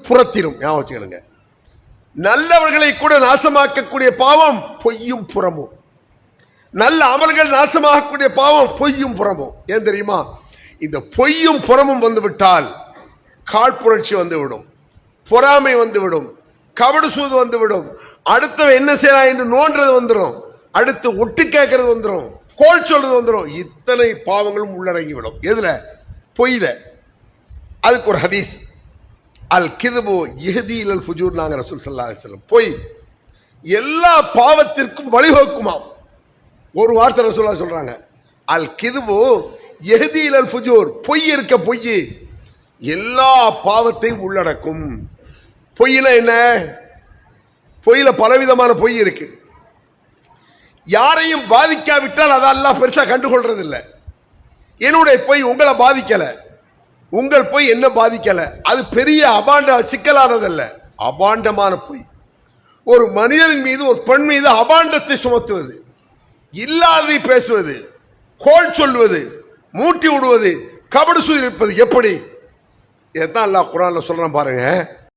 புறத்திலும். ஞாபகம் வச்சுக்கணுங்க. நல்லவர்களை கூட நாசமாக்கக்கூடிய பாவம் பொய்யும் புறமும். நல்ல அமல்கள் நாசமாகக்கூடிய பாவம் பொய்யும் புறமும். ஏன் தெரியுமா? இந்த பொய்யும் புறமும் வந்துவிட்டால் காழ்ப்புணர்ச்சி வந்துவிடும், பொறாமை வந்துவிடும், கபடு சூது வந்துவிடும், அடுத்தவன் என்ன செய்யலாம் என்று நோன்றது வந்துடும், அடுத்து ஒட்டு கேட்கறது வந்துடும், கோல் சொல்றது வந்துடும். இத்தனை பாவங்களும் உள்ளடங்கிவிடும். எதுல? பொய்ல. அதுக்கு ஒரு ஹதீஸ், அல் கிதுபு யஹ்தி இலல் ஃபுஜூர். நாங்க ரசூல் ஸல்லல்லாஹு அலைஹி வஸல்லம், பொய் எல்லா பாவத்திற்கும் வழிவகுக்குமாம். ஒரு வார்த்தை ரசூலுல்லாஹ் சொல்றாங்க, அல் கிதுபு யஹ்தி இலல் ஃபுஜூர். பொய் இருக்க பொய் எல்லா பாவத்தையும் உள்ளடக்கும். பொய்னா என்ன? பொய்ல பலவிதமான பொய் இருக்கு. யாரையும் பாதிக்காவிட்டால் அதை அல்லாஹ் பெருசா கண்டுகொள்றது இல்லை. என்னுடைய பொய் உங்களை பாதிக்கல, உங்கள் பொய் என்ன பாதிக்கல, அது பெரிய அபாண்ட சிக்கலானதல்ல, அபாண்டமான பொய். ஒரு மனிதனின் மீது, ஒரு பெண் மீது அபாண்டத்தை சுமத்துவது, இல்லாததை பேசுவது, கோல் சொல்வது, மூட்டி விடுவது, கபடு சூழ்நிற்பது எப்படி? இதைத்தான் அல்லாஹ் குர்ஆன்ல சொல்றான் பாருங்க.